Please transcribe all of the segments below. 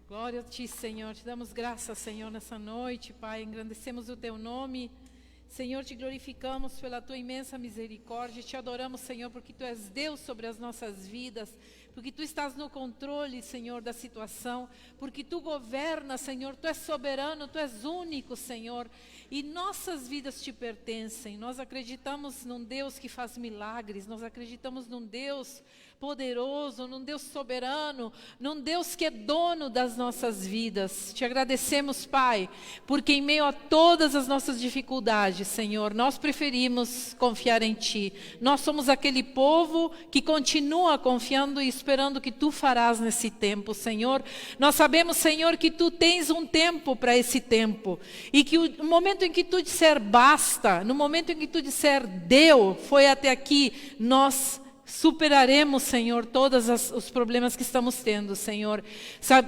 Glória a Ti, Senhor. Te damos graças, Senhor, nessa noite, Pai. Engrandecemos o Teu nome. Senhor, te glorificamos pela Tua imensa misericórdia. Te adoramos, Senhor, porque Tu és Deus sobre as nossas vidas. Porque Tu estás no controle, Senhor, da situação. Porque Tu governas, Senhor. Tu és soberano, Tu és único, Senhor. E nossas vidas Te pertencem. Nós acreditamos num Deus que faz milagres. Nós acreditamos num Deus poderoso, num Deus soberano, num Deus que é dono das nossas vidas. Te agradecemos, Pai, porque em meio a todas as nossas dificuldades, Senhor, nós preferimos confiar em Ti. Nós somos aquele povo que continua confiando e esperando que Tu farás nesse tempo, Senhor. Nós sabemos, Senhor, que Tu tens um tempo para esse tempo e que no momento em que Tu disser basta, no momento em que Tu disser deu, foi até aqui, nós superaremos, Senhor, todos os problemas que estamos tendo, Senhor.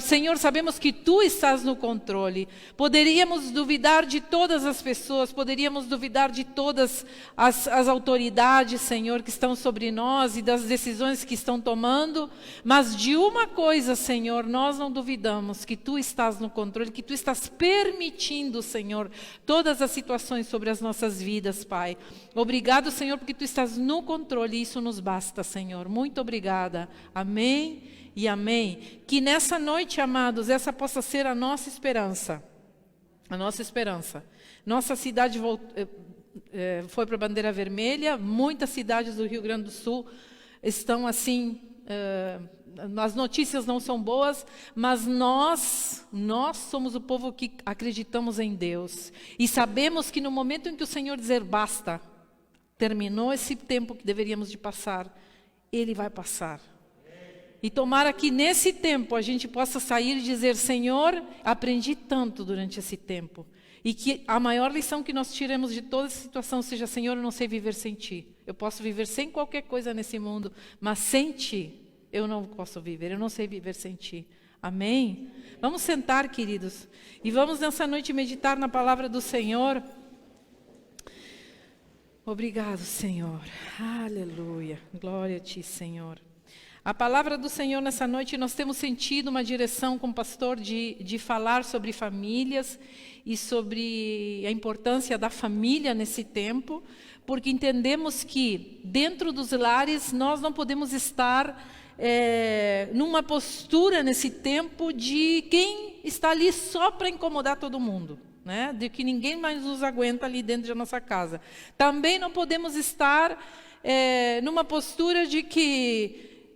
Senhor, sabemos que Tu estás no controle. Poderíamos duvidar de todas as pessoas, poderíamos duvidar de todas as autoridades, Senhor, que estão sobre nós e das decisões que estão tomando, mas de uma coisa, Senhor, nós não duvidamos, que Tu estás no controle, que Tu estás permitindo, Senhor, todas as situações sobre as nossas vidas, Pai. Obrigado, Senhor, porque Tu estás no controle e isso nos basta, Senhor. Muito obrigada. Amém e amém. Que nessa noite, amados, essa possa ser a nossa esperança. A nossa esperança. Nossa cidade foi para a bandeira vermelha. Muitas cidades do Rio Grande do Sul estão assim... as notícias não são boas, mas nós somos o povo que acreditamos em Deus. E sabemos que no momento em que o Senhor dizer basta, terminou esse tempo que deveríamos de passar, Ele vai passar. E tomara que nesse tempo a gente possa sair e dizer, Senhor, aprendi tanto durante esse tempo. E que a maior lição que nós tiremos de toda essa situação seja, Senhor, eu não sei viver sem Ti. Eu posso viver sem qualquer coisa nesse mundo, mas sem Ti eu não posso viver, eu não sei viver sem Ti. Amém? Vamos sentar, queridos, e vamos nessa noite meditar na palavra do Senhor. Obrigado, Senhor. Aleluia. Glória a Ti, Senhor. A palavra do Senhor nessa noite, nós temos sentido uma direção com o pastor de falar sobre famílias e sobre a importância da família nesse tempo, porque entendemos que dentro dos lares nós não podemos estar numa postura nesse tempo de quem está ali só para incomodar todo mundo. Né? De que ninguém mais nos aguenta ali dentro da nossa casa. Também não podemos estar numa postura de que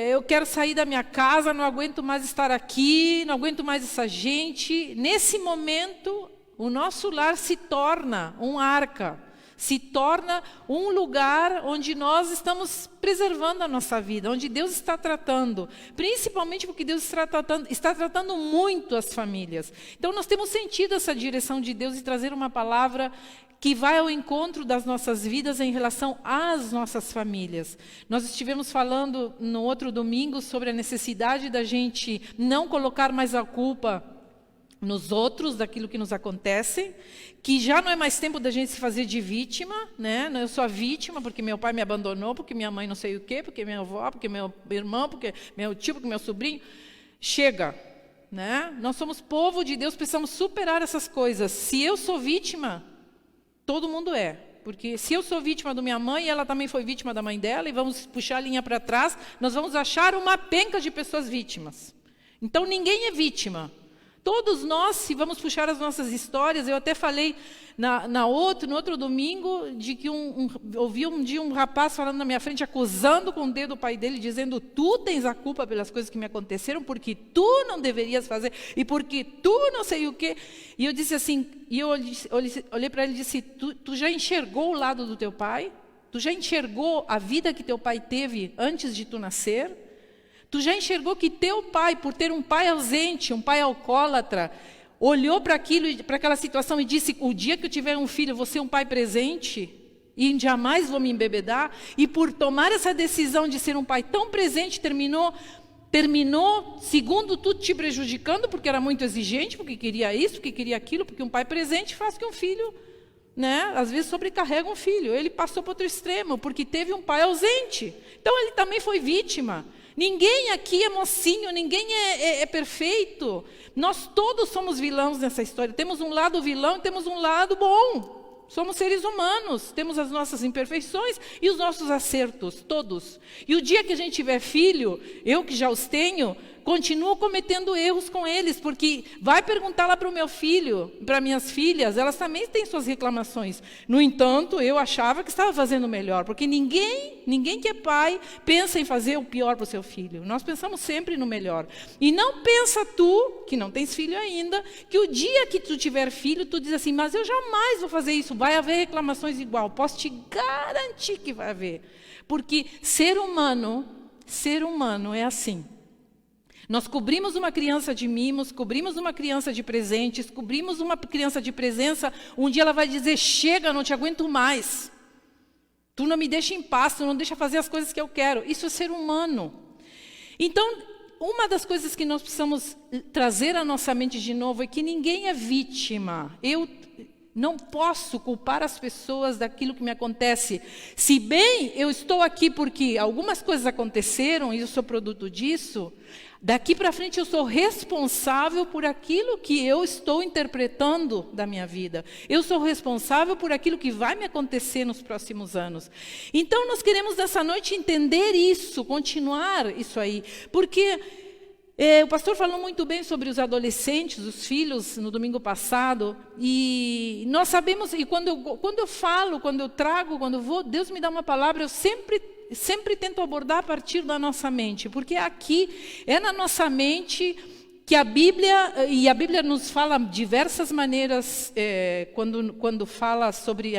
eu quero sair da minha casa, não aguento mais estar aqui, não aguento mais essa gente. Nesse momento, o nosso lar se torna um arca, se torna um lugar onde nós estamos preservando a nossa vida, onde Deus está tratando, principalmente porque Deus está tratando muito as famílias. Então nós temos sentido essa direção de Deus e trazer uma palavra que vai ao encontro das nossas vidas em relação às nossas famílias. Nós estivemos falando no outro domingo sobre a necessidade da gente não colocar mais a culpa nos outros, daquilo que nos acontece, que já não é mais tempo da gente se fazer de vítima, né? Eu sou a vítima porque meu pai me abandonou, porque minha mãe não sei o quê, porque minha avó, porque meu irmão, porque meu tio, porque meu sobrinho. Chega, né? Nós somos povo de Deus, precisamos superar essas coisas. Se eu sou vítima, todo mundo é. Porque se eu sou vítima da minha mãe, ela também foi vítima da mãe dela, e vamos puxar a linha para trás, nós vamos achar uma penca de pessoas vítimas. Então ninguém é vítima. Todos nós, se vamos puxar as nossas histórias, eu até falei no outro domingo, de que ouvi um dia um rapaz falando na minha frente, acusando com o dedo o pai dele, dizendo, tu tens a culpa pelas coisas que me aconteceram, porque tu não deverias fazer, e porque tu não sei o quê. E eu disse assim, e eu olhei para ele e disse, tu já enxergou o lado do teu pai? Tu já enxergou a vida que teu pai teve antes de tu nascer? Tu já enxergou que teu pai, por ter um pai ausente, um pai alcoólatra, olhou para aquela situação e disse, o dia que eu tiver um filho, eu vou ser um pai presente e jamais vou me embebedar? E por tomar essa decisão de ser um pai tão presente, terminou, segundo tu, te prejudicando, porque era muito exigente, porque queria isso, porque queria aquilo, porque um pai presente faz que um filho, né, às vezes sobrecarrega um filho. Ele passou para outro extremo, porque teve um pai ausente. Então ele também foi vítima. Ninguém aqui é mocinho, ninguém é perfeito. Nós todos somos vilões nessa história. Temos um lado vilão e temos um lado bom. Somos seres humanos, temos as nossas imperfeições e os nossos acertos, todos. E o dia que a gente tiver filho, eu que já os tenho, continuo cometendo erros com eles, porque vai perguntar lá para o meu filho, para minhas filhas, elas também têm suas reclamações. No entanto, eu achava que estava fazendo melhor, porque ninguém que é pai pensa em fazer o pior para o seu filho. Nós pensamos sempre no melhor. E não pensa tu, que não tens filho ainda, que o dia que tu tiver filho, tu diz assim, mas eu jamais vou fazer isso, vai haver reclamações igual. Posso te garantir que vai haver. Porque ser humano é assim. Nós cobrimos uma criança de mimos, cobrimos uma criança de presentes, cobrimos uma criança de presença, um dia ela vai dizer, chega, não te aguento mais. Tu não me deixa em paz, tu não deixa fazer as coisas que eu quero. Isso é ser humano. Então, uma das coisas que nós precisamos trazer à nossa mente de novo é que ninguém é vítima. Eu não posso culpar as pessoas daquilo que me acontece. Se bem eu estou aqui porque algumas coisas aconteceram e eu sou produto disso, daqui para frente eu sou responsável por aquilo que eu estou interpretando da minha vida. Eu sou responsável por aquilo que vai me acontecer nos próximos anos. Então nós queremos nessa noite entender isso, continuar isso aí. Porque o pastor falou muito bem sobre os adolescentes, os filhos, no domingo passado. E nós sabemos, e quando eu falo, quando eu trago, quando eu vou, Deus me dá uma palavra, eu sempre tento abordar a partir da nossa mente, porque aqui é na nossa mente que a Bíblia nos fala de diversas maneiras, quando fala sobre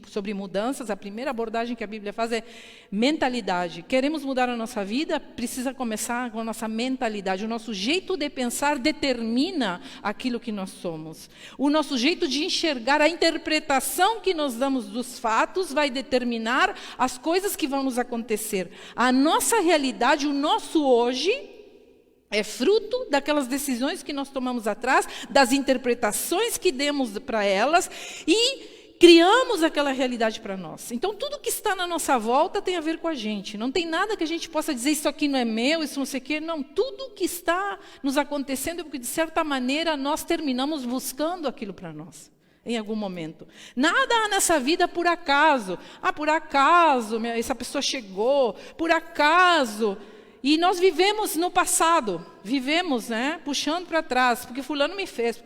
sobre mudanças, a primeira abordagem que a Bíblia faz é mentalidade. Queremos mudar a nossa vida, precisa começar com a nossa mentalidade. O nosso jeito de pensar determina aquilo que nós somos. O nosso jeito de enxergar, a interpretação que nós damos dos fatos vai determinar as coisas que vão nos acontecer. A nossa realidade, o nosso hoje, é fruto daquelas decisões que nós tomamos atrás, das interpretações que demos para elas e criamos aquela realidade para nós. Então, tudo que está na nossa volta tem a ver com a gente. Não tem nada que a gente possa dizer, isso aqui não é meu, isso não sei o quê. Não, tudo que está nos acontecendo é porque, de certa maneira, nós terminamos buscando aquilo para nós. Em algum momento. Nada nessa vida por acaso. Por acaso, essa pessoa chegou, por acaso. E nós vivemos no passado, puxando para trás, porque fulano me fez,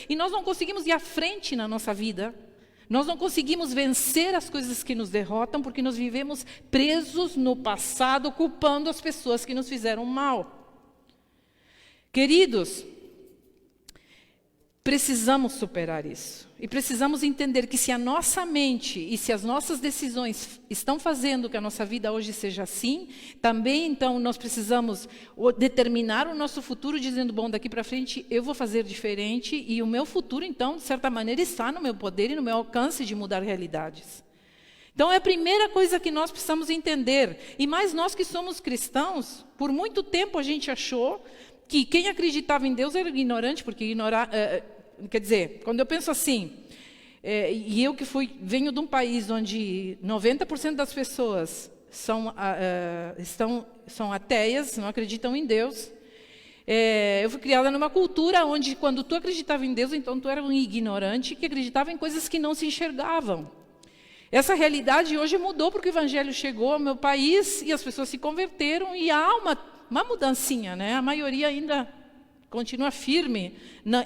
E nós não conseguimos ir à frente na nossa vida. Nós não conseguimos vencer as coisas que nos derrotam, porque nós vivemos presos no passado, culpando as pessoas que nos fizeram mal. Queridos, precisamos superar isso. E precisamos entender que se a nossa mente e se as nossas decisões estão fazendo que a nossa vida hoje seja assim, também então nós precisamos determinar o nosso futuro dizendo, bom, daqui para frente eu vou fazer diferente e o meu futuro então, de certa maneira, está no meu poder e no meu alcance de mudar realidades. Então é a primeira coisa que nós precisamos entender. E mais nós que somos cristãos, por muito tempo a gente achou que quem acreditava em Deus era ignorante, porque quer dizer, quando eu penso assim, e eu que venho de um país onde 90% das pessoas são ateias, não acreditam em Deus, eu fui criada numa cultura onde quando tu acreditava em Deus, então tu era um ignorante que acreditava em coisas que não se enxergavam. Essa realidade hoje mudou porque o evangelho chegou ao meu país e as pessoas se converteram e há uma mudancinha, né? A maioria ainda continua firme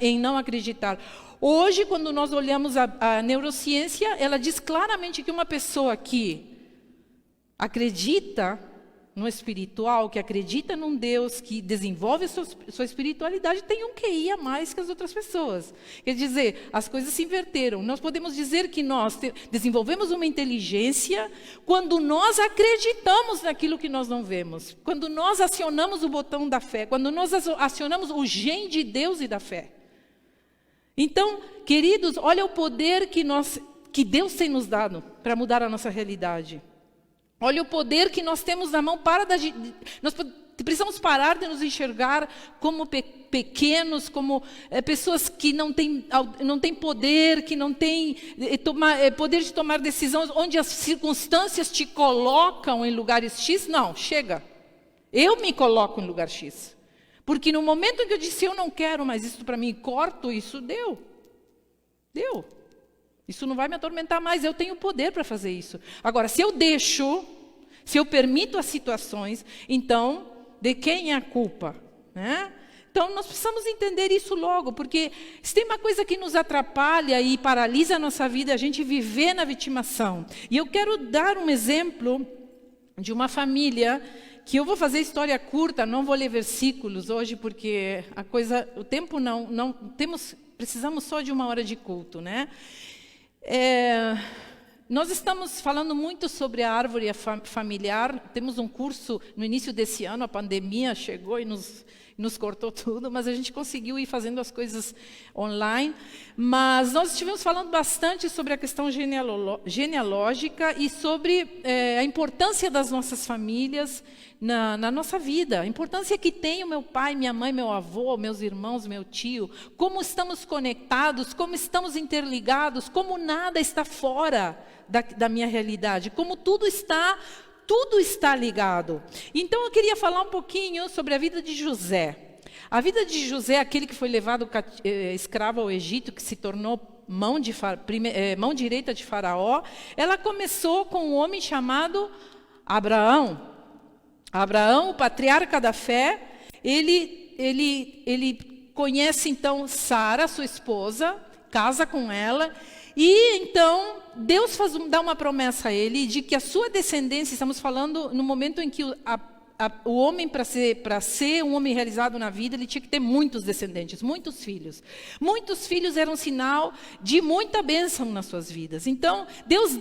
em não acreditar. Hoje, quando nós olhamos a neurociência, ela diz claramente que uma pessoa que acredita no espiritual, que acredita num Deus, que desenvolve a sua espiritualidade, tem um QI a mais que as outras pessoas. Quer dizer, as coisas se inverteram. Nós podemos dizer que nós desenvolvemos uma inteligência quando nós acreditamos naquilo que nós não vemos. Quando nós acionamos o botão da fé, quando nós acionamos o gen de Deus e da fé. Então, queridos, olha o poder que Deus tem nos dado para mudar a nossa realidade. Olha o poder que nós temos na mão. Nós precisamos parar de nos enxergar como pequenos, como pessoas que não têm poder, que não têm poder de tomar decisões, onde as circunstâncias te colocam em lugares X. Não, chega. Eu me coloco em lugar X. Porque no momento em que eu disse, eu não quero mais isso para mim, corto isso, deu. Deu. Isso não vai me atormentar mais, eu tenho poder para fazer isso. Agora, se eu deixo, se eu permito as situações, então, de quem é a culpa? Né? Então, nós precisamos entender isso logo, porque se tem uma coisa que nos atrapalha e paralisa a nossa vida, é a gente viver na vitimação. E eu quero dar um exemplo de uma família, que eu vou fazer história curta, não vou ler versículos hoje, porque o tempo não precisamos só de 1 hora de culto, né? Nós estamos falando muito sobre a árvore familiar. Temos um curso no início desse ano, a pandemia chegou e nos cortou tudo, mas a gente conseguiu ir fazendo as coisas online. Mas nós estivemos falando bastante sobre a questão genealógica e sobre a importância das nossas famílias na nossa vida. A importância que tem o meu pai, minha mãe, meu avô, meus irmãos, meu tio. Como estamos conectados, como estamos interligados, como nada está fora da minha realidade. Como tudo está ligado. Então, eu queria falar um pouquinho sobre a vida de José. A vida de José, aquele que foi levado escravo ao Egito, que se tornou mão direita de Faraó, ela começou com um homem chamado Abraão. Abraão, o patriarca da fé, ele conhece então Sara, sua esposa, casa com ela, e então Deus dá uma promessa a ele de que a sua descendência, estamos falando no momento em que o homem, para ser um homem realizado na vida, ele tinha que ter muitos descendentes, muitos filhos. Muitos filhos eram sinal de muita bênção nas suas vidas. Então, Deus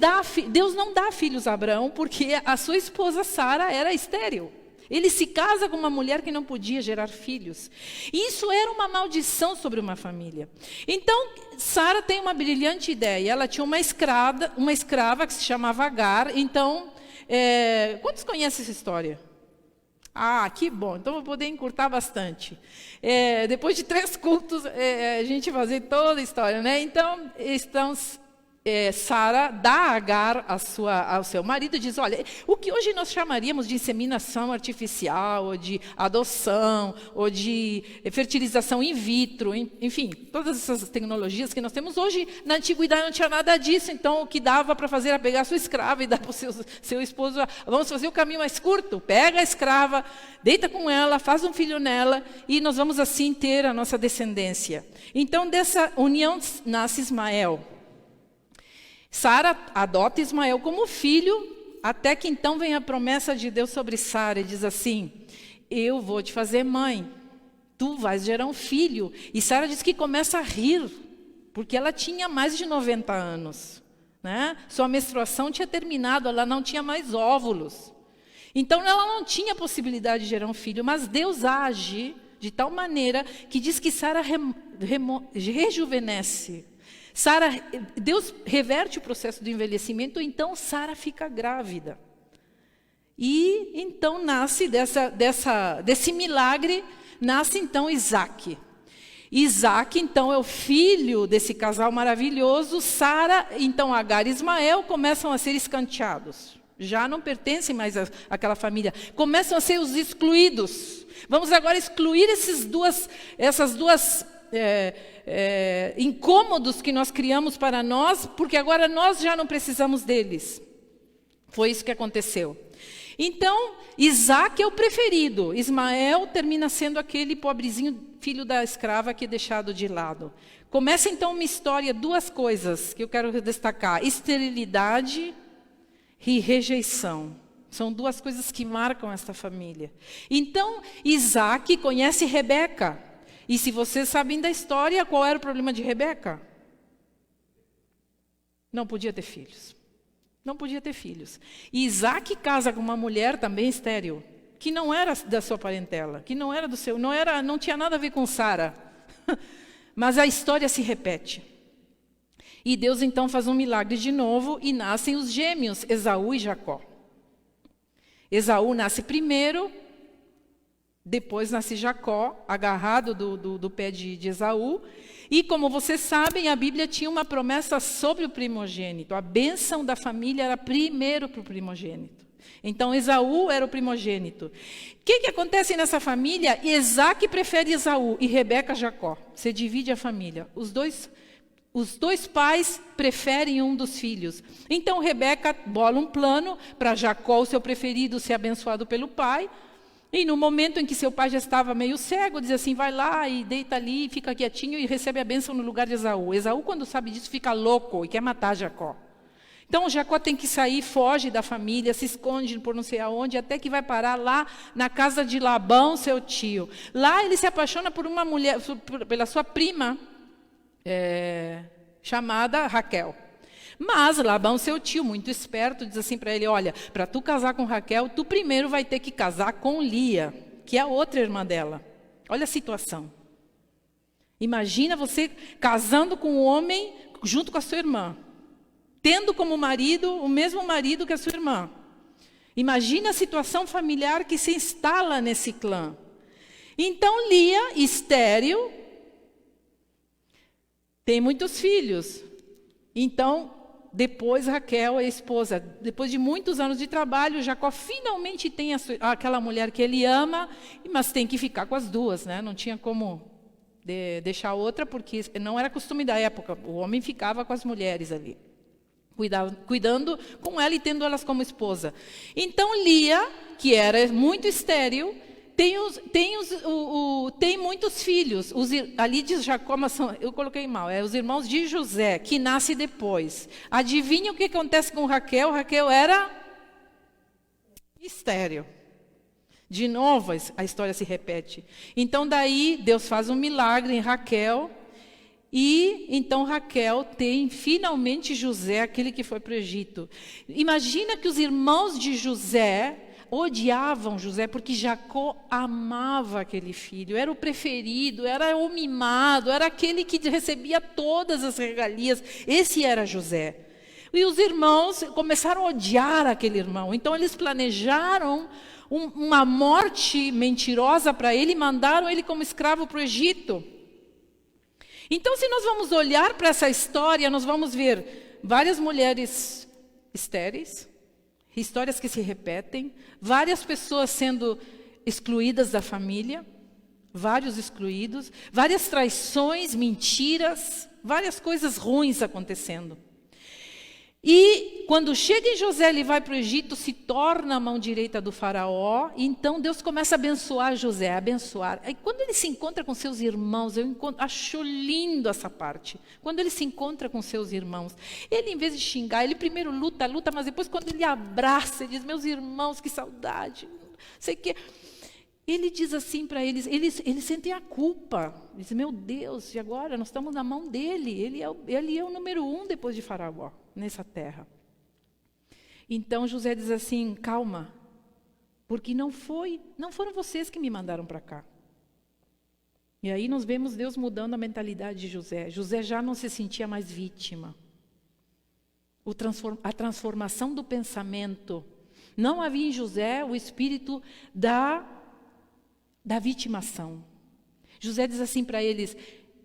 não dá filhos a Abraão, porque a sua esposa Sara era estéril. Ele se casa com uma mulher que não podia gerar filhos. Isso era uma maldição sobre uma família. Então, Sara tem uma brilhante ideia. Ela tinha uma escrava que se chamava Agar. Então, quantos conhecem essa história? Ah, que bom. Então, vou poder encurtar bastante. Depois de 3 cultos, a gente vai fazer toda a história, né? Então, Sara dá a Agar ao seu marido e diz, olha, o que hoje nós chamaríamos de inseminação artificial, ou de adoção, ou de fertilização in vitro, enfim, todas essas tecnologias que nós temos hoje, na antiguidade não tinha nada disso, então o que dava para fazer era pegar a sua escrava e dar para o seu esposo, vamos fazer o caminho mais curto, pega a escrava, deita com ela, faz um filho nela, e nós vamos assim ter a nossa descendência. Então dessa união nasce Ismael. Sara adota Ismael como filho, até que então vem a promessa de Deus sobre Sara, e diz assim, eu vou te fazer mãe, tu vais gerar um filho. E Sara diz que começa a rir, porque ela tinha mais de 90 anos. Né? Sua menstruação tinha terminado, ela não tinha mais óvulos. Então ela não tinha possibilidade de gerar um filho, mas Deus age de tal maneira que diz que Sara rejuvenesce. Deus reverte o processo do envelhecimento, então Sara fica grávida. E então nasce desse milagre, nasce então Isaac. Isaac, então, é o filho desse casal maravilhoso. Sara, então, Agar e Ismael começam a ser escanteados. Já não pertencem mais àquela família. Começam a ser os excluídos. Vamos agora excluir essas duas incômodos que nós criamos para nós, porque agora nós já não precisamos deles. Foi isso que aconteceu. Então, Isaac é o preferido. Ismael termina sendo aquele pobrezinho filho da escrava que é deixado de lado. Começa então uma história, 2 coisas que eu quero destacar: esterilidade e rejeição. São 2 coisas que marcam esta família. Então, Isaac conhece Rebeca. E se vocês sabem da história, qual era o problema de Rebeca? Não podia ter filhos. Não podia ter filhos. E Isaac casa com uma mulher também estéril, que não era da sua parentela, que não era do seu, não tinha nada a ver com Sara. Mas a história se repete. E Deus então faz um milagre de novo e nascem os gêmeos, Esaú e Jacó. Esaú nasce primeiro, depois nasce Jacó, agarrado do pé de Esaú. E como vocês sabem, a Bíblia tinha uma promessa sobre o primogênito. A bênção da família era primeiro para o primogênito. Então, Esaú era o primogênito. O que acontece nessa família? Isaac prefere Esaú e Rebeca Jacó. Você divide a família. Os dois pais preferem um dos filhos. Então, Rebeca bola um plano para Jacó, o seu preferido, ser abençoado pelo pai. E no momento em que seu pai já estava meio cego, diz assim, vai lá e deita ali, fica quietinho e recebe a bênção no lugar de Esaú. Esaú, quando sabe disso, fica louco e quer matar Jacó. Então, Jacó tem que sair, foge da família, se esconde por não sei aonde, até que vai parar lá na casa de Labão, seu tio. Lá ele se apaixona por uma mulher, pela sua prima, chamada Raquel. Mas Labão, seu tio, muito esperto, diz assim para ele, olha, para tu casar com Raquel, tu primeiro vai ter que casar com Lia, que é a outra irmã dela. Olha a situação. Imagina você casando com um homem junto com a sua irmã. Tendo como marido o mesmo marido que a sua irmã. Imagina a situação familiar que se instala nesse clã. Então, Lia, estéril, tem muitos filhos. Então, depois Raquel, a esposa, depois de muitos anos de trabalho, Jacó finalmente tem aquela mulher que ele ama, mas tem que ficar com as duas, né? Não tinha como deixar outra, porque não era costume da época. O homem ficava com as mulheres ali. Cuidando com ela e tendo elas como esposa. Então, Lia, que era muito estéril, tem muitos filhos. Ali diz Jacó, mas eu coloquei mal, os irmãos de José, que nasce depois. Adivinha o que acontece com Raquel? Raquel era estéril. De novo, a história se repete. Então, daí, Deus faz um milagre em Raquel. E então Raquel tem finalmente José, aquele que foi para o Egito. Imagina que os irmãos de José odiavam José porque Jacó amava aquele filho. Era o preferido, era o mimado, era aquele que recebia todas as regalias. Esse era José. E os irmãos começaram a odiar aquele irmão. Então eles planejaram uma morte mentirosa para ele e mandaram ele como escravo para o Egito. Então, se nós vamos olhar para essa história, nós vamos ver várias mulheres estéreis, histórias que se repetem, várias pessoas sendo excluídas da família, vários excluídos, várias traições, mentiras, várias coisas ruins acontecendo. E quando chega em José, ele vai para o Egito, se torna a mão direita do faraó, e então Deus começa a abençoar José, a abençoar. Aí quando ele se encontra com seus irmãos, acho lindo essa parte. Quando ele se encontra com seus irmãos, ele em vez de xingar, ele primeiro luta, mas depois quando ele abraça, ele diz, meus irmãos, que saudade, sei que... Ele diz assim para eles sentem a culpa. Dizem, meu Deus, e agora nós estamos na mão dele. Ele é o número 1 depois de Faraó, nessa terra. Então José diz assim, calma, porque não foram vocês que me mandaram para cá. E aí nós vemos Deus mudando a mentalidade de José. José já não se sentia mais vítima. A transformação do pensamento. Não havia em José o espírito da vitimação. José diz assim para eles,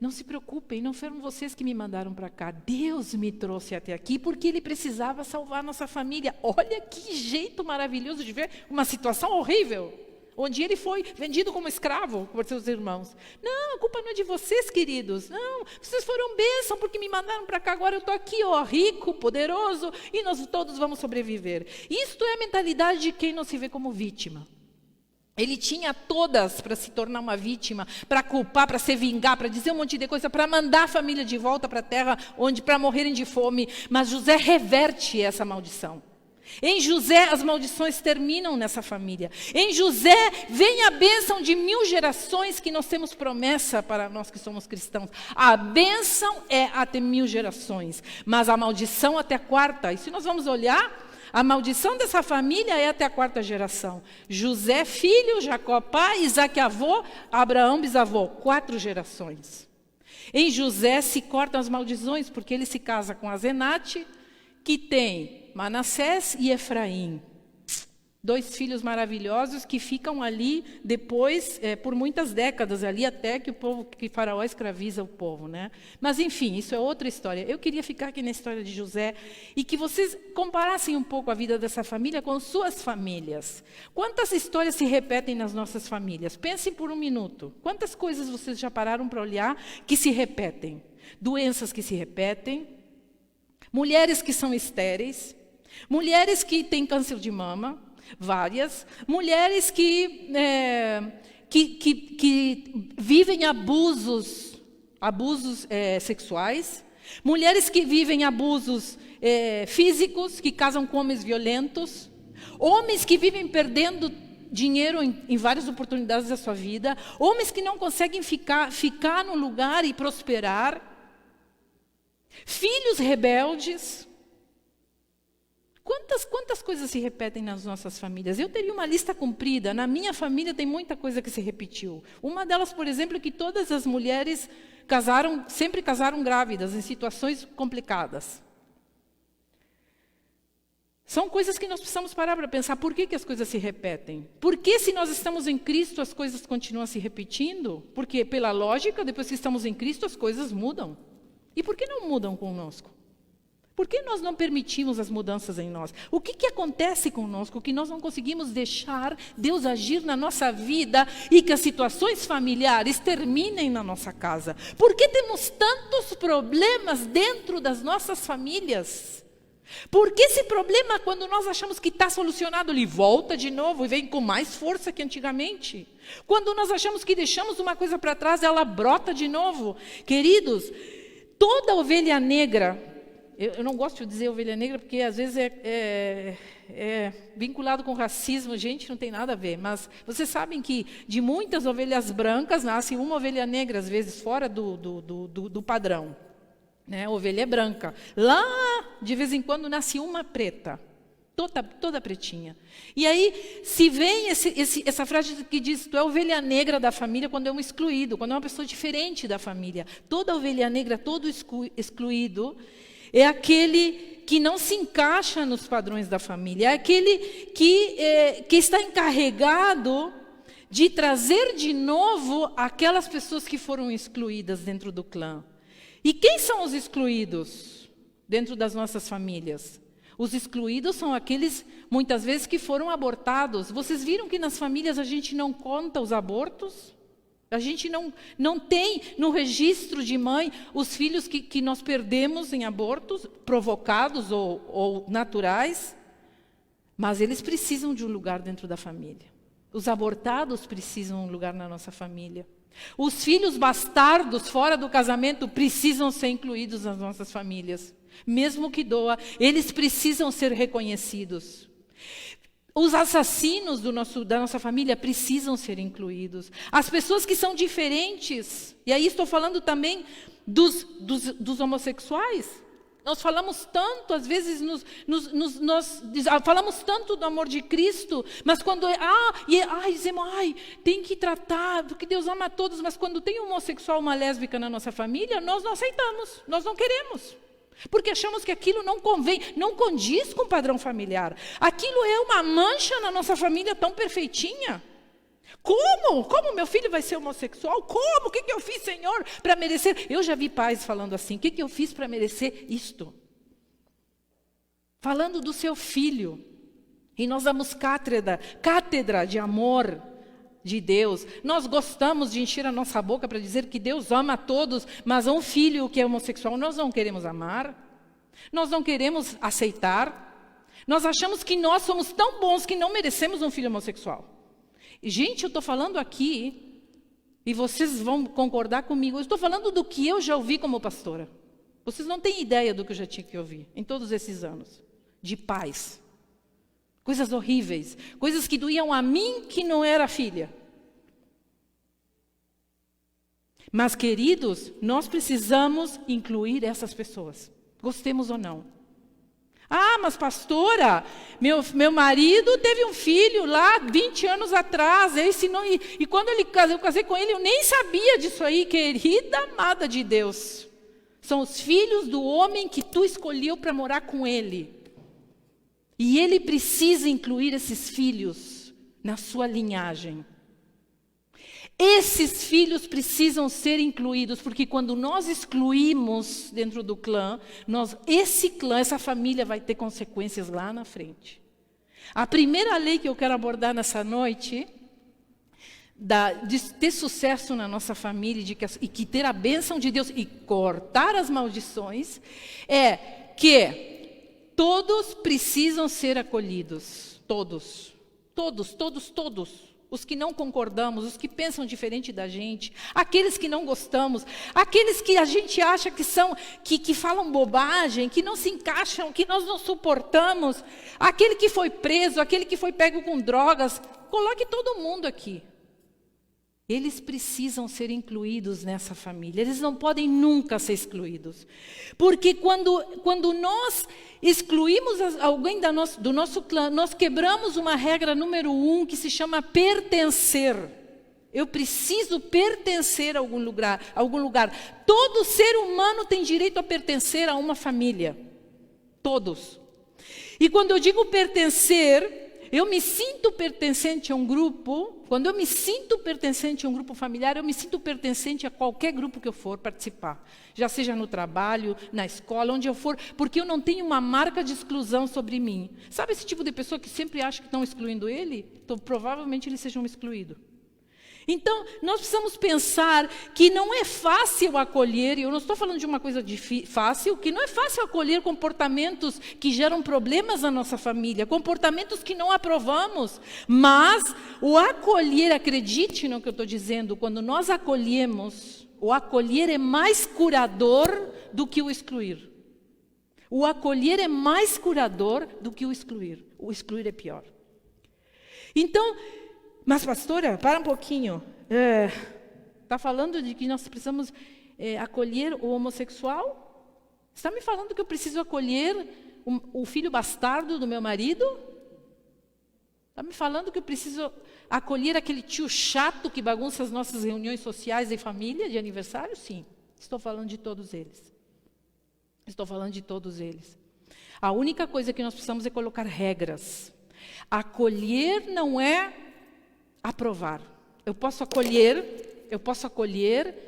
não se preocupem, não foram vocês que me mandaram para cá. Deus me trouxe até aqui porque Ele precisava salvar nossa família. Olha que jeito maravilhoso de ver uma situação horrível, onde ele foi vendido como escravo por seus irmãos. Não, a culpa não é de vocês, queridos. Não, vocês foram bênção porque me mandaram para cá. Agora eu estou aqui, rico, poderoso, e nós todos vamos sobreviver. Isto é a mentalidade de quem não se vê como vítima. Ele tinha todas para se tornar uma vítima, para culpar, para se vingar, para dizer um monte de coisa, para mandar a família de volta para a terra, para morrerem de fome. Mas José reverte essa maldição. Em José, as maldições terminam nessa família. Em José, vem a bênção de 1000 gerações, que nós temos promessa para nós que somos cristãos. A bênção é até 1000 gerações, mas a maldição até a 4ª. E se nós vamos olhar... A maldição dessa família é até a 4ª geração. José, filho, Jacó, pai, Isaac, avô, Abraão, bisavô. 4 gerações. Em José se cortam as maldições, porque ele se casa com Azenate, que tem Manassés e Efraim. 2 filhos maravilhosos que ficam ali depois, por muitas décadas, ali até que Faraó escraviza o povo, né? Mas, enfim, isso é outra história. Eu queria ficar aqui na história de José e que vocês comparassem um pouco a vida dessa família com suas famílias. Quantas histórias se repetem nas nossas famílias? Pensem por um minuto. Quantas coisas vocês já pararam para olhar que se repetem? Doenças que se repetem, mulheres que são estéreis, mulheres que têm câncer de mama, várias, mulheres que vivem abusos sexuais, mulheres que vivem abusos físicos, que casam com homens violentos, homens que vivem perdendo dinheiro em várias oportunidades da sua vida, homens que não conseguem ficar no lugar e prosperar, filhos rebeldes. Quantas coisas se repetem nas nossas famílias? Eu teria uma lista comprida. Na minha família tem muita coisa que se repetiu. Uma delas, por exemplo, é que todas as mulheres sempre casaram grávidas, em situações complicadas. São coisas que nós precisamos parar para pensar. Por que as coisas se repetem? Por que, se nós estamos em Cristo, as coisas continuam se repetindo? Porque, pela lógica, depois que estamos em Cristo, as coisas mudam. E por que não mudam conosco? Por que nós não permitimos as mudanças em nós? O que acontece conosco que nós não conseguimos deixar Deus agir na nossa vida e que as situações familiares terminem na nossa casa? Por que temos tantos problemas dentro das nossas famílias? Por que esse problema, quando nós achamos que está solucionado, ele volta de novo e vem com mais força que antigamente? Quando nós achamos que deixamos uma coisa para trás, ela brota de novo. Queridos, toda ovelha negra... Eu não gosto de dizer ovelha negra, porque às vezes é vinculado com racismo, gente, não tem nada a ver. Mas vocês sabem que de muitas ovelhas brancas nasce uma ovelha negra, às vezes fora do padrão. Né? A ovelha é branca. Lá, de vez em quando, nasce uma preta, toda pretinha. E aí, se vem essa frase que diz, tu é ovelha negra da família, quando é um excluído, quando é uma pessoa diferente da família. Toda ovelha negra, todo excluído, é aquele que não se encaixa nos padrões da família, é aquele que está encarregado de trazer de novo aquelas pessoas que foram excluídas dentro do clã. E quem são os excluídos dentro das nossas famílias? Os excluídos são aqueles, muitas vezes, que foram abortados. Vocês viram que nas famílias a gente não conta os abortos? A gente não tem no registro de mãe os filhos que nós perdemos em abortos, provocados ou naturais, mas eles precisam de um lugar dentro da família. Os abortados precisam de um lugar na nossa família. Os filhos bastardos fora do casamento precisam ser incluídos nas nossas famílias. Mesmo que doa, eles precisam ser reconhecidos. Os assassinos da nossa família precisam ser incluídos. As pessoas que são diferentes, e aí estou falando também dos homossexuais. Nós falamos tanto, às vezes, nós falamos tanto do amor de Cristo, mas quando dizemos, tem que tratar, porque Deus ama a todos, mas quando tem um homossexual, uma lésbica na nossa família, nós não aceitamos, nós não queremos. Porque achamos que aquilo não convém, não condiz com o padrão familiar. Aquilo é uma mancha na nossa família tão perfeitinha. Como? Como meu filho vai ser homossexual? Como? O que eu fiz, Senhor, para merecer? Eu já vi pais falando assim, o que eu fiz para merecer isto? Falando do seu filho. E nós damos cátedra de amor de Deus. Nós gostamos de encher a nossa boca para dizer que Deus ama a todos, mas um filho que é homossexual nós não queremos amar, nós não queremos aceitar, nós achamos que nós somos tão bons que não merecemos um filho homossexual. E, gente, eu estou falando aqui, e vocês vão concordar comigo, eu estou falando do que eu já ouvi como pastora. Vocês não têm ideia do que eu já tinha que ouvir em todos esses anos, de pais. Coisas horríveis, coisas que doíam a mim que não era filha. Mas, queridos, nós precisamos incluir essas pessoas, gostemos ou não. Mas pastora, meu marido teve um filho lá 20 anos atrás, e quando eu casei com ele, eu nem sabia disso aí, querida amada de Deus. São os filhos do homem que tu escolheu para morar com ele. E ele precisa incluir esses filhos na sua linhagem. Esses filhos precisam ser incluídos, porque quando nós excluímos dentro do clã, esse clã, essa família vai ter consequências lá na frente. A primeira lei que eu quero abordar nessa noite, de ter sucesso na nossa família e que ter a bênção de Deus e cortar as maldições, é que todos precisam ser acolhidos. Todos. Os que não concordamos, os que pensam diferente da gente, aqueles que não gostamos, aqueles que a gente acha que falam bobagem, que não se encaixam, que nós não suportamos, aquele que foi preso, aquele que foi pego com drogas, coloque todo mundo aqui. Eles precisam ser incluídos nessa família. Eles não podem nunca ser excluídos. Porque quando nós excluímos alguém do nosso clã, nós quebramos uma regra número 1 que se chama pertencer. Eu preciso pertencer a algum lugar. Todo ser humano tem direito a pertencer a uma família. Todos. E quando eu digo pertencer, eu me sinto pertencente a um grupo. Quando eu me sinto pertencente a um grupo familiar, eu me sinto pertencente a qualquer grupo que eu for participar. Já seja no trabalho, na escola, onde eu for, porque eu não tenho uma marca de exclusão sobre mim. Sabe esse tipo de pessoa que sempre acha que estão excluindo ele? Então, provavelmente ele seja um excluído. Então, nós precisamos pensar que não é fácil acolher, e eu não estou falando de uma coisa fácil, que não é fácil acolher comportamentos que geram problemas na nossa família, comportamentos que não aprovamos, mas o acolher, acredite no que eu estou dizendo, quando nós acolhemos, o acolher é mais curador do que o excluir. O acolher é mais curador do que o excluir. O excluir é pior. Então, mas pastora, para um pouquinho. Está falando de que nós precisamos acolher o homossexual? Está me falando que eu preciso acolher o filho bastardo do meu marido? Está me falando que eu preciso acolher aquele tio chato que bagunça as nossas reuniões sociais de família, de aniversário? Sim, estou falando de todos eles. Estou falando de todos eles. A única coisa que nós precisamos é colocar regras. Acolher não é aprovar. Eu posso acolher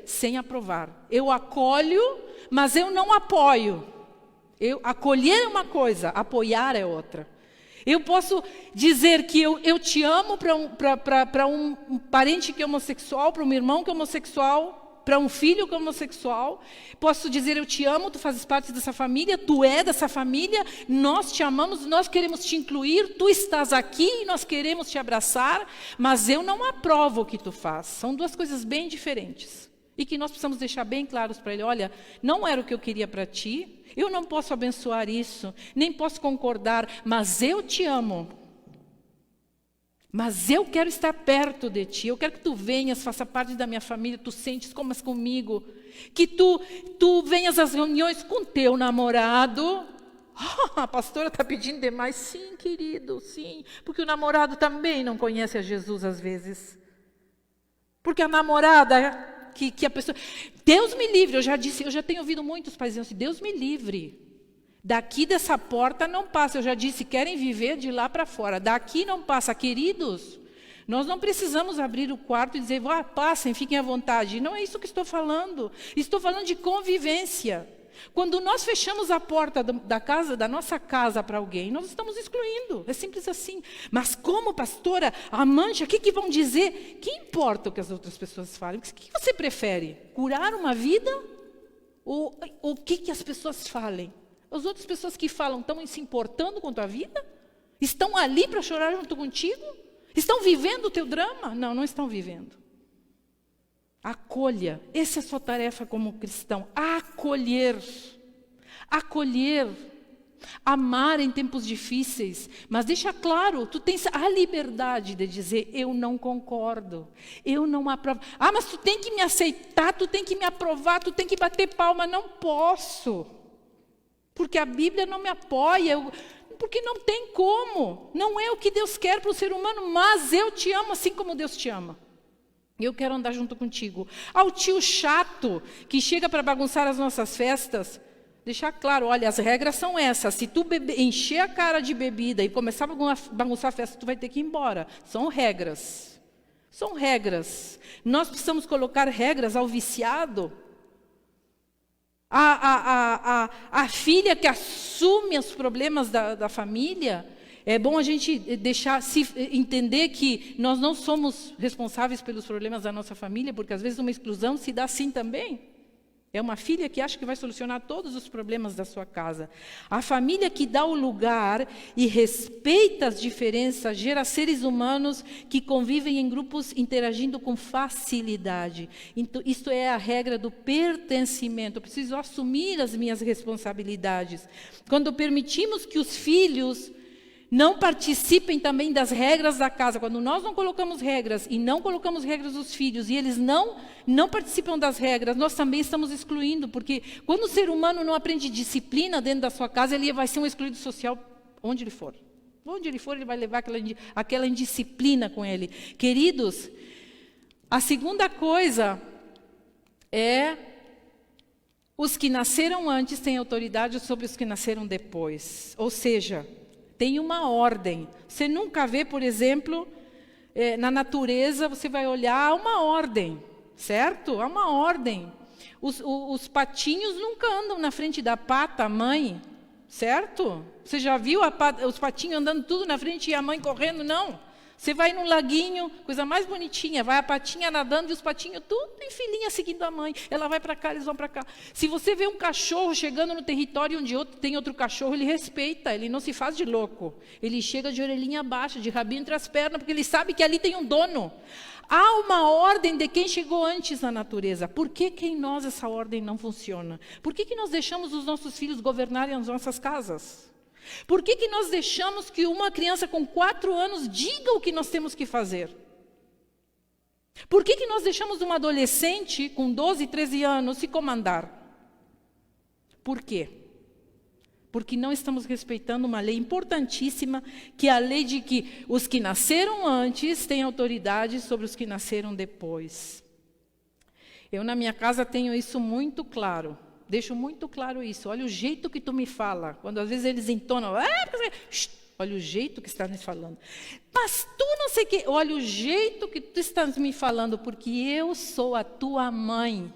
sem aprovar. Eu acolho, mas eu não apoio. Acolher é uma coisa, apoiar é outra. Eu posso dizer que eu te amo para um parente que é homossexual, para um irmão que é homossexual, para um filho que é homossexual. Posso dizer eu te amo, tu fazes parte dessa família, tu é dessa família, nós te amamos, nós queremos te incluir, tu estás aqui e nós queremos te abraçar, mas eu não aprovo o que tu faz. São duas coisas bem diferentes. E que nós precisamos deixar bem claros para ele, olha, não era o que eu queria para ti, eu não posso abençoar isso, nem posso concordar, mas eu te amo. Mas eu quero estar perto de ti, eu quero que tu venhas, faça parte da minha família, tu sentes, comas comigo, que tu venhas às reuniões com teu namorado. A pastora está pedindo demais. Sim, querido, sim, porque o namorado também não conhece a Jesus às vezes. Porque a namorada, que a pessoa... Deus me livre, eu já tenho ouvido muitos pais dizendo assim, Deus me livre. Daqui dessa porta não passa. Eu já disse, querem viver de lá para fora. Daqui não passa. Queridos, nós não precisamos abrir o quarto e dizer, passem, fiquem à vontade. Não é isso que estou falando. Estou falando de convivência. Quando nós fechamos a porta da nossa casa para alguém, nós estamos excluindo. É simples assim. Mas como pastora, amante, o que vão dizer? Que importa o que as outras pessoas falem? O que você prefere? Curar uma vida? Ou o que as pessoas falem? As outras pessoas que falam estão se importando com a tua vida? Estão ali para chorar junto contigo? Estão vivendo o teu drama? Não, não estão vivendo. Acolha. Essa é a sua tarefa como cristão. Acolher. Acolher. Amar em tempos difíceis. Mas deixa claro, tu tens a liberdade de dizer, eu não concordo. Eu não aprovo. Mas tu tem que me aceitar, tu tem que me aprovar, tu tem que bater palma. Não posso. Porque a Bíblia não me apoia, porque não tem como. Não é o que Deus quer para o ser humano, mas eu te amo assim como Deus te ama. Eu quero andar junto contigo. Ao tio chato que chega para bagunçar as nossas festas, deixar claro, olha, as regras são essas. Se tu encher a cara de bebida e começar a bagunçar a festa, tu vai ter que ir embora. São regras. São regras. Nós precisamos colocar regras ao viciado. A filha que assume os problemas da família, é bom a gente entender que nós não somos responsáveis pelos problemas da nossa família, porque às vezes uma exclusão se dá assim também. É uma filha que acha que vai solucionar todos os problemas da sua casa. A família que dá o lugar e respeita as diferenças gera seres humanos que convivem em grupos interagindo com facilidade. Então, isto é a regra do pertencimento. Eu preciso assumir as minhas responsabilidades. Quando permitimos que os filhos não participem também das regras da casa. Quando nós não colocamos regras e não colocamos regras dos filhos e eles não participam das regras, nós também estamos excluindo, porque quando o ser humano não aprende disciplina dentro da sua casa, ele vai ser um excluído social onde ele for. Onde ele for, ele vai levar aquela indisciplina com ele. Queridos, a segunda coisa é: os que nasceram antes têm autoridade sobre os que nasceram depois. Ou seja, tem uma ordem. Você nunca vê, por exemplo, na natureza, você vai olhar, há uma ordem, certo? Há uma ordem. Os patinhos nunca andam na frente da pata, a mãe, certo? Você já viu os patinhos andando tudo na frente e a mãe correndo? Não. Você vai num laguinho, coisa mais bonitinha, vai a patinha nadando e os patinhos tudo em filinha seguindo a mãe. Ela vai para cá, eles vão para cá. Se você vê um cachorro chegando no território onde tem outro cachorro, ele respeita, ele não se faz de louco. Ele chega de orelhinha abaixo, de rabinho entre as pernas, porque ele sabe que ali tem um dono. Há uma ordem de quem chegou antes na natureza. Por que em nós essa ordem não funciona? Por que nós deixamos os nossos filhos governarem as nossas casas? Por que nós deixamos que uma criança com 4 anos diga o que nós temos que fazer? Por que nós deixamos uma adolescente com 12, 13 anos se comandar? Por quê? Porque não estamos respeitando uma lei importantíssima, que é a lei de que os que nasceram antes têm autoridade sobre os que nasceram depois. Eu, na minha casa, tenho isso muito claro. Deixo muito claro isso. Olha o jeito que tu me fala. Quando às vezes eles entonam. Olha o jeito que estás me falando. Mas tu não sei o quê. Olha o jeito que tu estás me falando. Porque eu sou a tua mãe.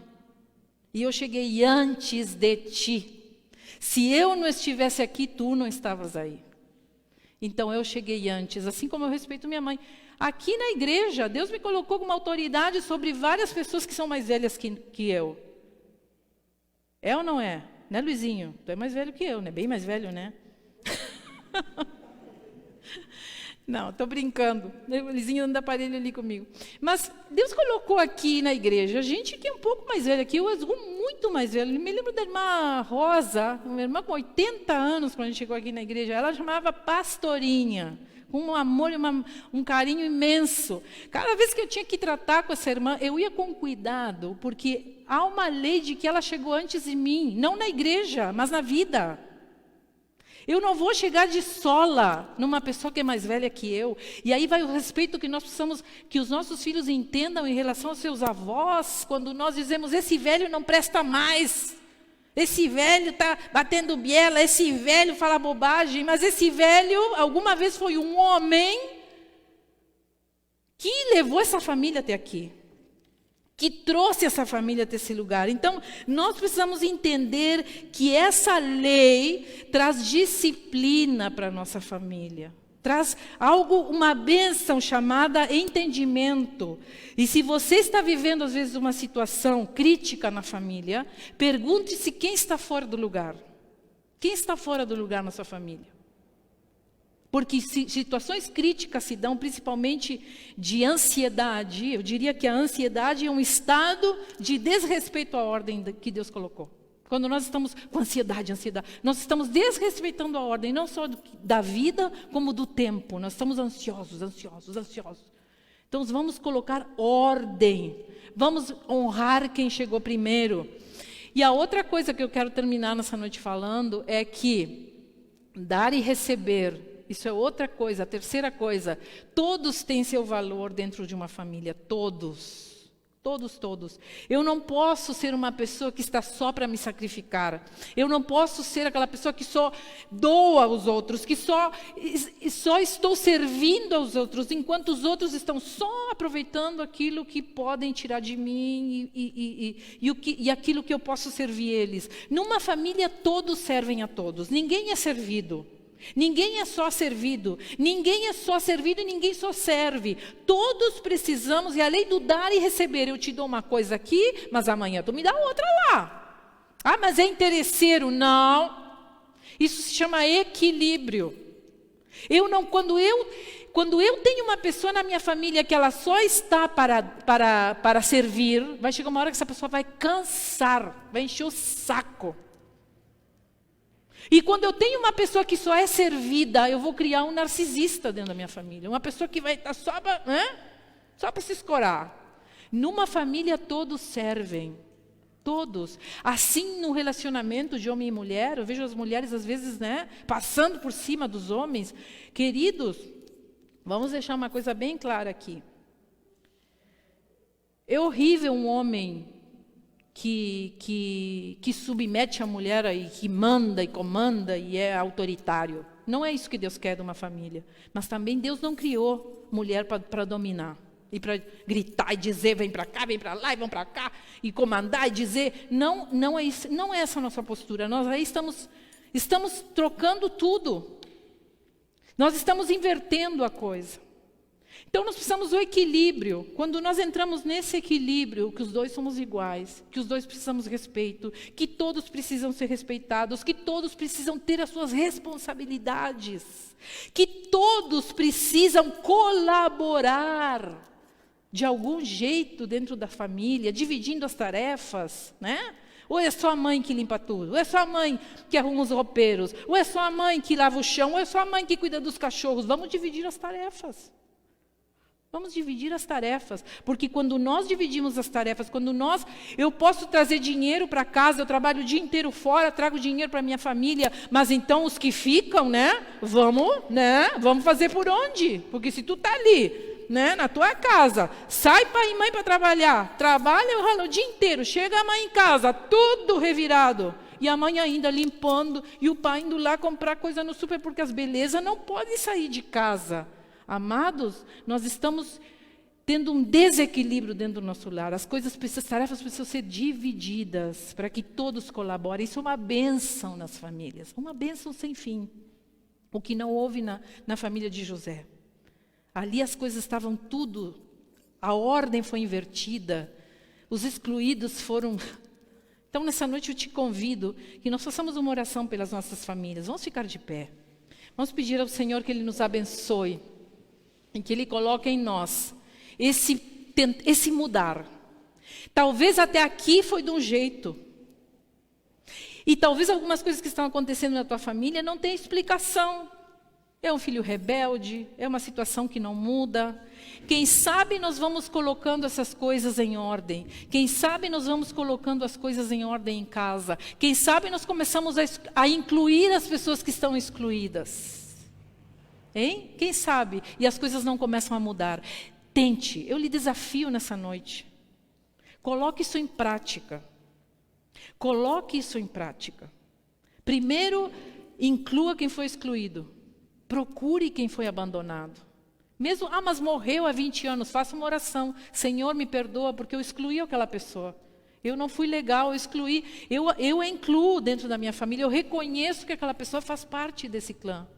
E eu cheguei antes de ti. Se eu não estivesse aqui, tu não estavas aí. Então eu cheguei antes. Assim como eu respeito minha mãe. Aqui na igreja, Deus me colocou como autoridade sobre várias pessoas que são mais velhas que eu. É ou não é? Né, Luizinho? Tu é mais velho que eu, né? Bem mais velho, né? Não, estou brincando. O Luizinho anda aparelho ali comigo. Mas Deus colocou aqui na igreja gente que é um pouco mais velha que eu, muito mais velha. Me lembro da irmã Rosa, uma irmã com 80 anos, quando a gente chegou aqui na igreja. Ela chamava Pastorinha. Com um amor e um carinho imenso. Cada vez que eu tinha que tratar com essa irmã, eu ia com cuidado, porque há uma lei de que ela chegou antes de mim, não na igreja, mas na vida. Eu não vou chegar de sola numa pessoa que é mais velha que eu. E aí vai o respeito que nós precisamos que os nossos filhos entendam em relação aos seus avós, quando nós dizemos, esse velho não presta mais. Esse velho está batendo biela, esse velho fala bobagem, mas esse velho alguma vez foi um homem que levou essa família até aqui, que trouxe essa família até esse lugar. Então, nós precisamos entender que essa lei traz disciplina para a nossa família. Traz uma bênção chamada entendimento. E se você está vivendo, às vezes, uma situação crítica na família, pergunte-se quem está fora do lugar. Quem está fora do lugar na sua família? Porque situações críticas se dão principalmente de ansiedade. Eu diria que a ansiedade é um estado de desrespeito à ordem que Deus colocou. Quando nós estamos com ansiedade, nós estamos desrespeitando a ordem, não só da vida, como do tempo. Nós estamos ansiosos. Então, vamos colocar ordem. Vamos honrar quem chegou primeiro. E a outra coisa que eu quero terminar nessa noite falando é que dar e receber, isso é outra coisa. A terceira coisa, todos têm seu valor dentro de uma família, todos. Todos, todos. Eu não posso ser uma pessoa que está só para me sacrificar. Eu não posso ser aquela pessoa que só doa aos outros, que só estou servindo aos outros, enquanto os outros estão só aproveitando aquilo que podem tirar de mim e aquilo que eu posso servir eles. Numa família, todos servem a todos. Ninguém é servido. Ninguém é só servido, ninguém é só servido e ninguém só serve. Todos precisamos, e a lei do dar e receber. Eu te dou uma coisa aqui, mas amanhã tu me dá outra lá. Ah, mas é interesseiro. Não. Isso se chama equilíbrio. Quando eu tenho uma pessoa na minha família que ela só está para servir, vai chegar uma hora que essa pessoa vai cansar, vai encher o saco. E quando eu tenho uma pessoa que só é servida, eu vou criar um narcisista dentro da minha família. Uma pessoa que vai estar só para se escorar. Numa família todos servem. Todos. Assim no relacionamento de homem e mulher, eu vejo as mulheres às vezes, passando por cima dos homens. Queridos, vamos deixar uma coisa bem clara aqui. É horrível um homem que submete a mulher e que manda e comanda e é autoritário. Não é isso que Deus quer de uma família. Mas também Deus não criou mulher para dominar e para gritar e dizer vem para cá, vem para lá e vão para cá e comandar e dizer. Não é isso, não é essa a nossa postura. Nós aí estamos trocando tudo. Nós estamos invertendo a coisa. Então, nós precisamos do equilíbrio. Quando nós entramos nesse equilíbrio, que os dois somos iguais, que os dois precisamos de respeito, que todos precisam ser respeitados, que todos precisam ter as suas responsabilidades, que todos precisam colaborar de algum jeito dentro da família, dividindo as tarefas, Ou é só a mãe que limpa tudo, ou é só a mãe que arruma os roupeiros, ou é só a mãe que lava o chão, ou é só a mãe que cuida dos cachorros. Vamos dividir as tarefas. Vamos dividir as tarefas, porque quando nós dividimos as tarefas, eu posso trazer dinheiro para casa, eu trabalho o dia inteiro fora, trago dinheiro para minha família, mas então os que ficam, vamos fazer por onde? Porque se tu está ali, na tua casa, sai pai e mãe para trabalhar, trabalha o dia inteiro, chega a mãe em casa, tudo revirado, e a mãe ainda limpando, e o pai indo lá comprar coisa no super, porque as belezas não podem sair de casa. Amados, nós estamos tendo um desequilíbrio dentro do nosso lar. As tarefas precisam ser divididas para que todos colaborem. Isso é uma bênção nas famílias, uma bênção sem fim. O que não houve na família de José. Ali as coisas estavam tudo, a ordem foi invertida, os excluídos foram... Então, nessa noite eu te convido que nós façamos uma oração pelas nossas famílias. Vamos ficar de pé. Vamos pedir ao Senhor que Ele nos abençoe. E que Ele coloque em nós esse mudar. Talvez até aqui foi de um jeito. E talvez algumas coisas que estão acontecendo na tua família não tenham explicação. É um filho rebelde, é uma situação que não muda. Quem sabe nós vamos colocando essas coisas em ordem. Quem sabe nós vamos colocando as coisas em ordem em casa. Quem sabe nós começamos a incluir as pessoas que estão excluídas. Hein? Quem sabe? E as coisas não começam a mudar. Tente, eu lhe desafio nessa noite. Coloque isso em prática. Coloque isso em prática. Primeiro, inclua quem foi excluído. Procure quem foi abandonado. Mesmo, mas morreu há 20 anos, faça uma oração. Senhor, me perdoa porque eu excluí aquela pessoa. Eu não fui legal, eu excluí. Eu a incluo dentro da minha família. Eu reconheço que aquela pessoa faz parte desse clã.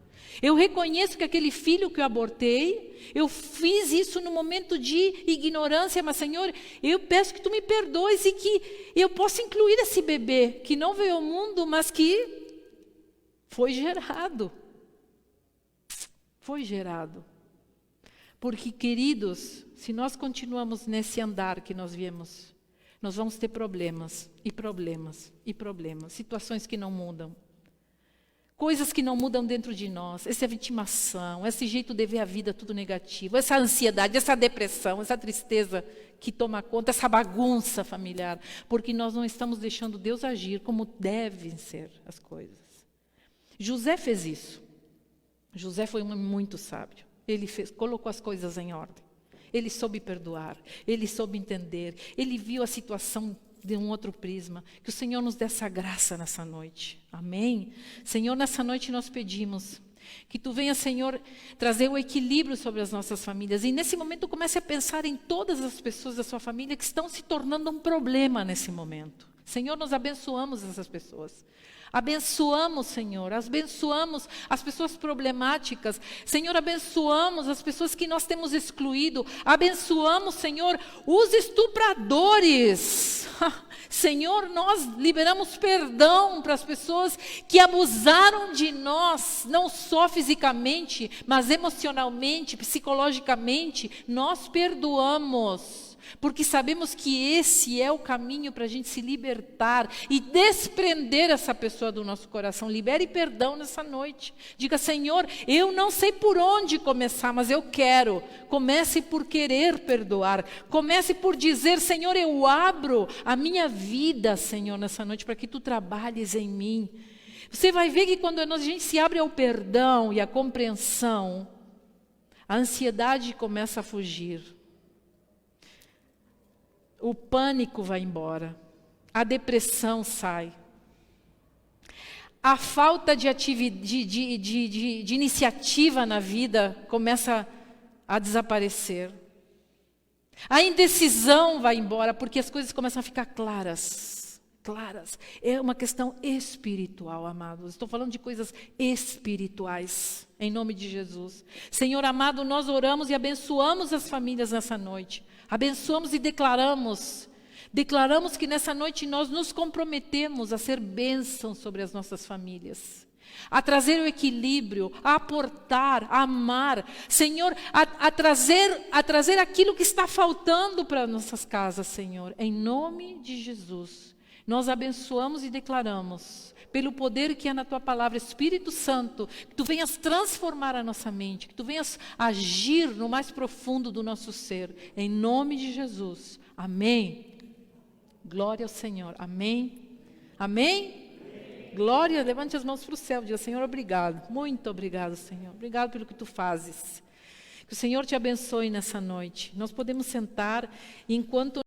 Eu reconheço que aquele filho que eu abortei, eu fiz isso no momento de ignorância, mas Senhor, eu peço que Tu me perdoes e que eu possa incluir esse bebê que não veio ao mundo, mas que foi gerado. Foi gerado. Porque, queridos, se nós continuamos nesse andar que nós viemos, nós vamos ter problemas, e problemas, e problemas, situações que não mudam. Coisas que não mudam dentro de nós, essa vitimação, esse jeito de ver a vida tudo negativo, essa ansiedade, essa depressão, essa tristeza que toma conta, essa bagunça familiar, porque nós não estamos deixando Deus agir como devem ser as coisas. José fez isso. José foi um homem muito sábio. Ele colocou as coisas em ordem. ele soube perdoar, ele soube entender, ele viu a situação de um outro prisma. Que o Senhor nos dê essa graça nessa noite. Amém? Senhor, nessa noite nós pedimos que Tu venha, Senhor, trazer o equilíbrio sobre as nossas famílias. E nesse momento comece a pensar em todas as pessoas da sua família que estão se tornando um problema nesse momento. Senhor, nós abençoamos essas pessoas. Abençoamos, Senhor, abençoamos as pessoas problemáticas. Senhor, abençoamos as pessoas que nós temos excluído. Abençoamos, Senhor, os estupradores. Senhor, nós liberamos perdão para as pessoas que abusaram de nós, não só fisicamente, mas emocionalmente, psicologicamente. Nós perdoamos. Porque sabemos que esse é o caminho para a gente se libertar e desprender essa pessoa do nosso coração. Libere perdão nessa noite. Diga, Senhor, eu não sei por onde começar, mas eu quero. Comece por querer perdoar. Comece por dizer, Senhor, eu abro a minha vida, Senhor, nessa noite, para que Tu trabalhes em mim. Você vai ver que quando a gente se abre ao perdão e à compreensão, a ansiedade começa a fugir. O pânico vai embora, a depressão sai, a falta de iniciativa na vida começa a desaparecer, a indecisão vai embora, porque as coisas começam a ficar claras. É uma questão espiritual, amados. Estou falando de coisas espirituais, em nome de Jesus. Senhor amado, nós oramos e abençoamos as famílias nessa noite. Abençoamos e declaramos que nessa noite nós nos comprometemos a ser bênção sobre as nossas famílias, a trazer o equilíbrio, a aportar, a amar, Senhor, a trazer aquilo que está faltando para nossas casas, Senhor, em nome de Jesus. Nós abençoamos e declaramos, pelo poder que é na Tua palavra, Espírito Santo, que Tu venhas transformar a nossa mente, que Tu venhas agir no mais profundo do nosso ser, em nome de Jesus. Amém. Glória ao Senhor. Amém. Amém. Glória, levante as mãos para o céu e diga, Senhor, obrigado. Muito obrigado, Senhor. Obrigado pelo que Tu fazes. Que o Senhor te abençoe nessa noite. Nós podemos sentar enquanto